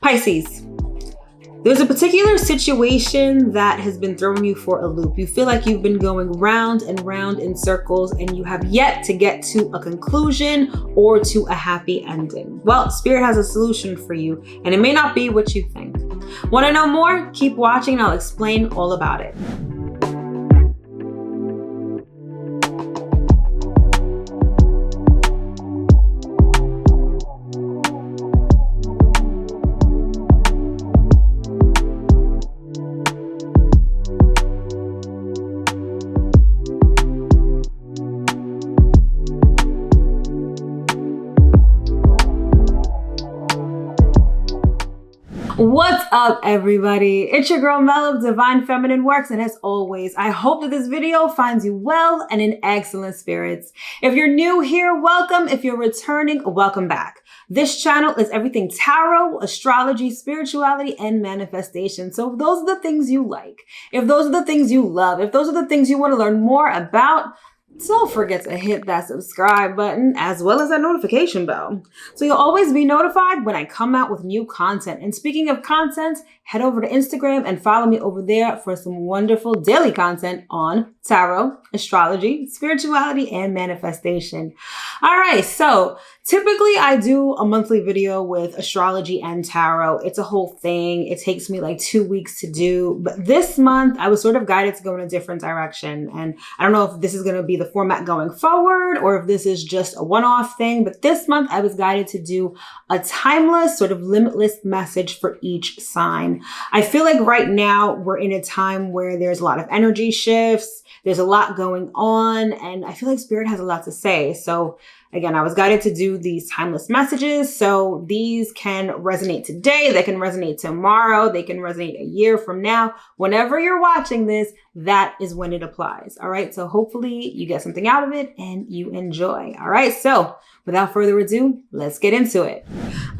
Pisces, there's a particular situation that has been throwing you for a loop. You feel like you've been going round and round in circles and you have yet to get to a conclusion or to a happy ending. Well, Spirit has a solution for you and it may not be what you think. Want to know more? Keep watching and I'll explain all about it. What's up, everybody? It's your girl Mel of Divine Feminine Works, and as always, I hope that this video finds you well and in excellent spirits. If you're new here, welcome. If you're returning, welcome back. This channel is everything tarot, astrology, spirituality, and manifestation. So if those are the things you like, if those are the things you love, if those are the things you want to learn more about, don't forget to hit that subscribe button as well as that notification bell, so you'll always be notified when I come out with new content. And speaking of content, head over to Instagram and follow me over there for some wonderful daily content on tarot, astrology, spirituality, and manifestation. All right, so typically I do a monthly video with astrology and tarot. It's a whole thing. It takes me like 2 weeks to do, but this month I was sort of guided to go in a different direction. And I don't know if this is going to be the format going forward or if this is just a one-off thing, but this month I was guided to do a timeless, sort of limitless message for each sign. I feel like right now we're in a time where there's a lot of energy shifts. There's a lot going on, and I feel like Spirit has a lot to say. So again, I was guided to do these timeless messages. So these can resonate today. They can resonate tomorrow. They can resonate a year from now. Whenever you're watching this, that is when it applies. All right. So hopefully you get something out of it and you enjoy. All right. So without further ado, let's get into it.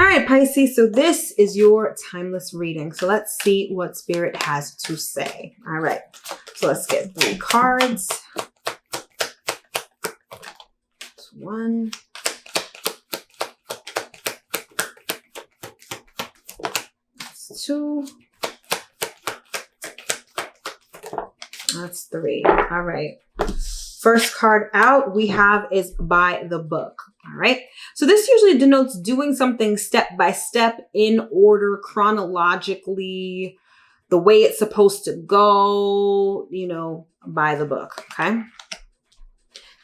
All right, Pisces. So this is your timeless reading. So let's see what Spirit has to say. All right. So let's get 3 cards. One, that's 2, that's 3. All right. First card out we have is by the book. All right. So this usually denotes doing something step by step in order, chronologically, the way it's supposed to go, you know, by the book. Okay.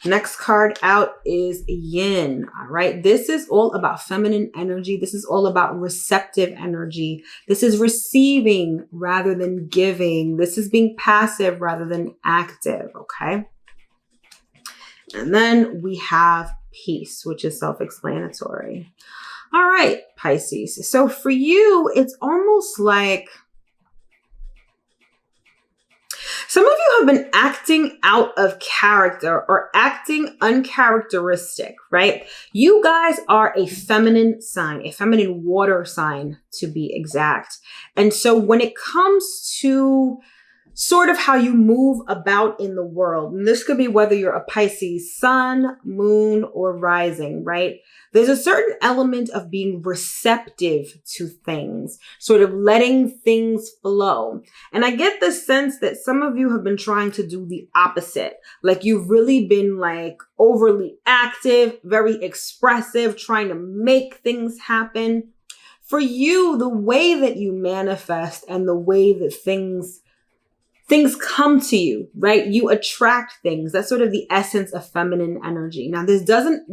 Next card out is Yin. All right. This is all about feminine energy. This is all about receptive energy. This is receiving rather than giving. This is being passive rather than active. Okay. And then we have Peace, which is self-explanatory. All right, Pisces. So for you, it's almost like some of you have been acting out of character or acting uncharacteristic, right? You guys are a feminine sign, a feminine water sign to be exact. And so when it comes to sort of how you move about in the world, and this could be whether you're a Pisces sun, moon, or rising, right? There's a certain element of being receptive to things, sort of letting things flow. And I get the sense that some of you have been trying to do the opposite. Like you've really been like overly active, very expressive, trying to make things happen. For you, the way that you manifest and the way that things come to you, right? You attract things. That's sort of the essence of feminine energy. Now, this doesn't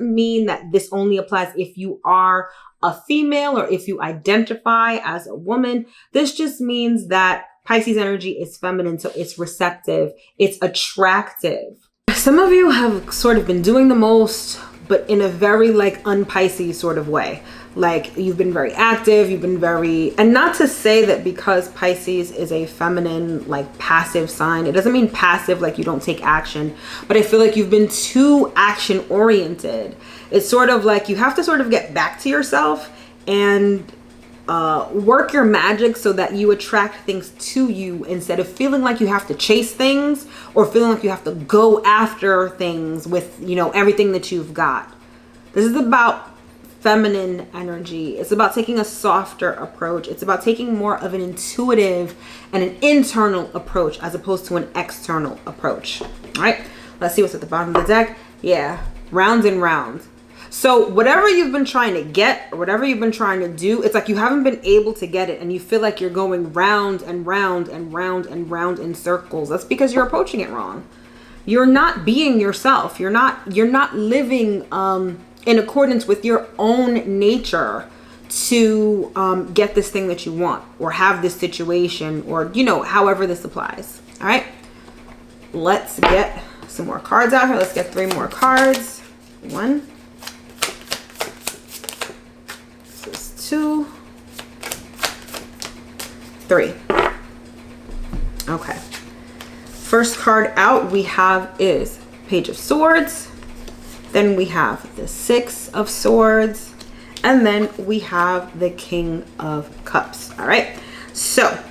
mean that this only applies if you are a female or if you identify as a woman. This just means that Pisces energy is feminine, so it's receptive, it's attractive. Some of you have sort of been doing the most, but in a very like un-Pisces sort of way. Like you've been very active, you've been very, and not to say that because Pisces is a feminine, like passive sign, it doesn't mean passive like you don't take action, but I feel like you've been too action oriented. It's sort of like you have to sort of get back to yourself and work your magic so that you attract things to you instead of feeling like you have to chase things or feeling like you have to go after things with, you know, everything that you've got. This is about feminine energy. It's about taking a softer approach. It's about taking more of an intuitive and an internal approach as opposed to an external approach. All right, let's see what's at the bottom of the deck. Yeah, round and round. So whatever you've been trying to get or whatever you've been trying to do, it's like you haven't been able to get it and you feel like you're going round and round and round and round in circles. That's because you're approaching it wrong. You're not being yourself. You're not living in accordance with your own nature to get this thing that you want or have this situation or, you know, however this applies. All right, let's get some more cards out here. Let's get 3 more cards. 1. 2, 3. Okay. First card out we have is Page of Swords. Then we have the 6 of Swords. And then we have the King of Cups. All right. So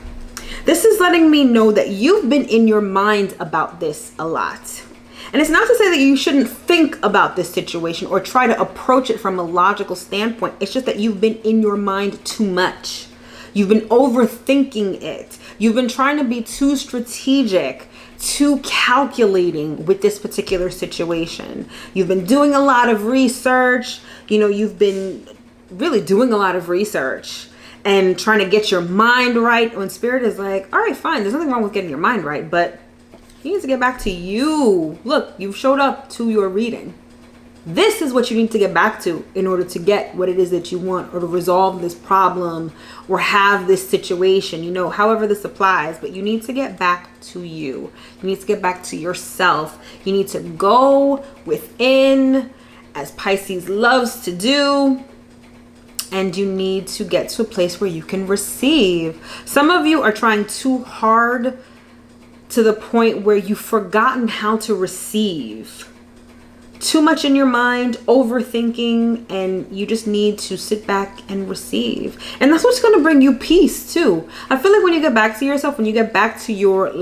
this is letting me know that you've been in your mind about this a lot. And it's not to say that you shouldn't think about this situation or try to approach it from a logical standpoint. It's just that you've been in your mind too much. You've been overthinking it. You've been trying to be too strategic, too calculating with this particular situation. You've been doing a lot of research. You know, you've been really doing a lot of research and trying to get your mind right. When Spirit is like, all right, fine. There's nothing wrong with getting your mind right, but you need to get back to you. Look, you've showed up to your reading. This is what you need to get back to in order to get what it is that you want or to resolve this problem or have this situation, you know, however this applies. But you need to get back to you. You need to get back to yourself. You need to go within, as Pisces loves to do. And you need to get to a place where you can receive. Some of you are trying too hard to the point where you've forgotten how to receive. Too much in your mind, overthinking, and you just need to sit back and receive. And that's what's going to bring you peace too. I feel like when you get back to yourself, when you get back to your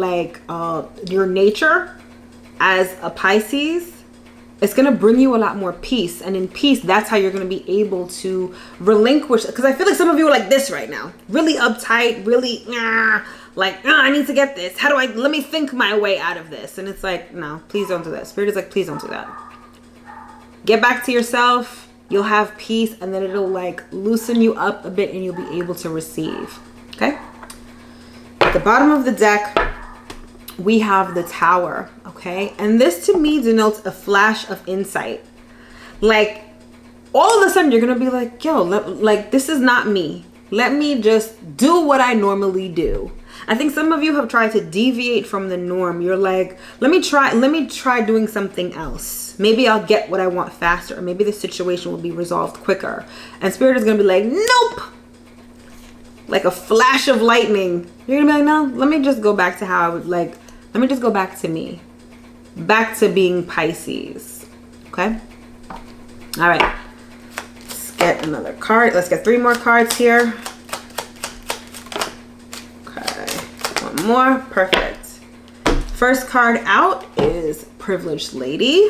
your nature as a Pisces, it's going to bring you a lot more peace. And in peace, that's how you're going to be able to relinquish. Because I feel like some of you are like this right now. Really uptight, really, I need to get this. How do let me think my way out of this. And it's like, no, please don't do that. Spirit is like, please don't do that. Get back to yourself. You'll have peace. And then it'll like loosen you up a bit and you'll be able to receive. Okay. At the bottom of the deck, we have the Tower. Okay. And this to me denotes a flash of insight. Like all of a sudden you're going to be like, yo, this is not me. Let me just do what I normally do. I think some of you have tried to deviate from the norm. You're like, let me try doing something else. Maybe I'll get what I want faster. Or maybe the situation will be resolved quicker. And Spirit is going to be like, nope. Like a flash of lightning. You're going to be like, no, let me just go back to how I would like. Let me just go back to me. Back to being Pisces. Okay. All right. Let's get another card. Let's get 3 more cards here. More. Perfect. First card out is Privileged Lady.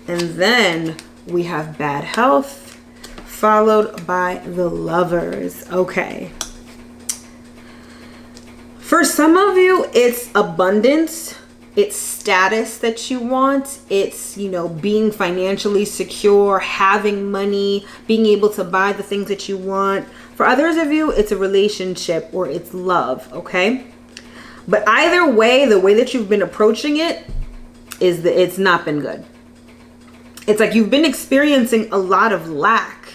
And then we have Bad Health, followed by the Lovers. Okay. For some of you, it's abundance. It's status that you want. It's, you know, being financially secure, having money, being able to buy the things that you want. For others of you, it's a relationship or it's love. Okay. But either way, the way that you've been approaching it is that it's not been good. It's like you've been experiencing a lot of lack,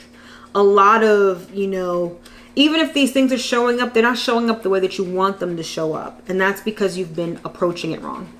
a lot of, you know, even if these things are showing up, they're not showing up the way that you want them to show up. And that's because you've been approaching it wrong.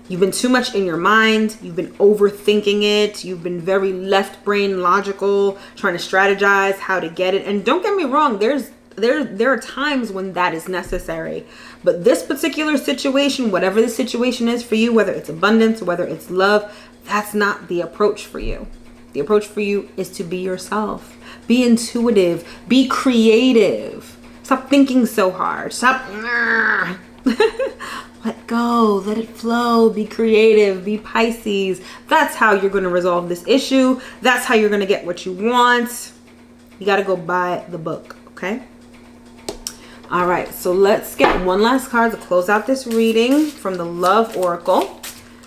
You've been too much in your mind. You've been overthinking it. You've been very left brain logical, trying to strategize how to get it. And don't get me wrong, there are times when that is necessary. But this particular situation, whatever the situation is for you, whether it's abundance, whether it's love, that's not the approach for you. The approach for you is to be yourself. Be intuitive. Be creative. Stop thinking so hard. Stop. Let go. Let it flow. Be creative. Be Pisces. That's how you're going to resolve this issue. That's how you're going to get what you want. You got to go by the book, okay? All right, so let's get one last card to close out this reading from the Love Oracle.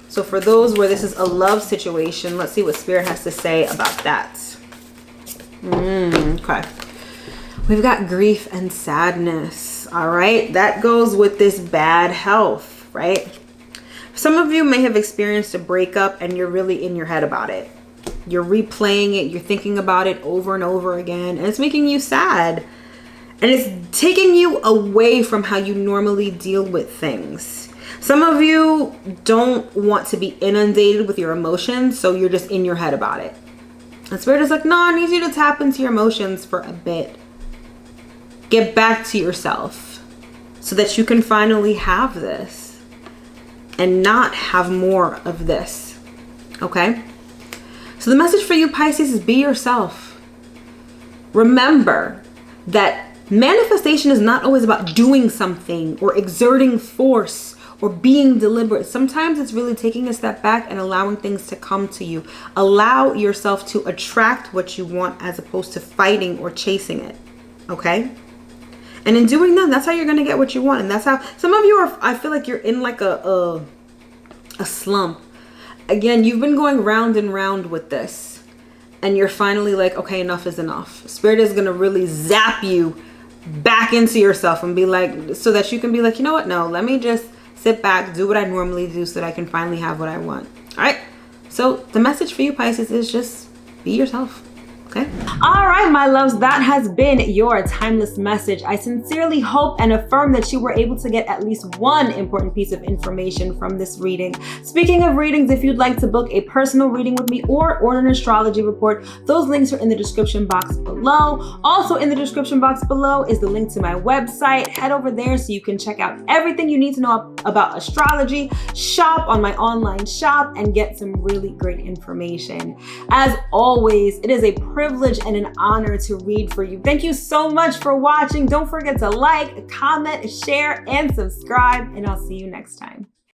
So for those where this is a love situation, let's see what Spirit has to say about that. Okay. We've got grief and sadness. All right, that goes with this bad health, right? Some of you may have experienced a breakup and you're really in your head about it. You're replaying it, you're thinking about it over and over again, and it's making you sad. And it's taking you away from how you normally deal with things. Some of you don't want to be inundated with your emotions, so you're just in your head about it. And Spirit is like, no, I need you to tap into your emotions for a bit. Get back to yourself so that you can finally have this and not have more of this, okay? So the message for you, Pisces, is be yourself. Remember that manifestation is not always about doing something or exerting force or being deliberate. Sometimes it's really taking a step back and allowing things to come to you. Allow yourself to attract what you want as opposed to fighting or chasing it, okay? And in doing that, that's how you're going to get what you want. And that's how some of you are, I feel like you're in like a slump. Again, you've been going round and round with this. And you're finally like, okay, enough is enough. Spirit is going to really zap you back into yourself and be like, so that you can be like, you know what? No, let me just sit back, do what I normally do so that I can finally have what I want. All right. So the message for you, Pisces, is just be yourself. Okay. All right, my loves, that has been your timeless message. I sincerely hope and affirm that you were able to get at least one important piece of information from this reading. Speaking of readings, if you'd like to book a personal reading with me or order an astrology report, those links are in the description box below. Also in the description box below is the link to my website. Head over there so you can check out everything you need to know about astrology, shop on my online shop, and get some really great information. As always, it is a privilege and an honor to read for you. Thank you so much for watching. Don't forget to like, comment, share, and subscribe, and I'll see you next time.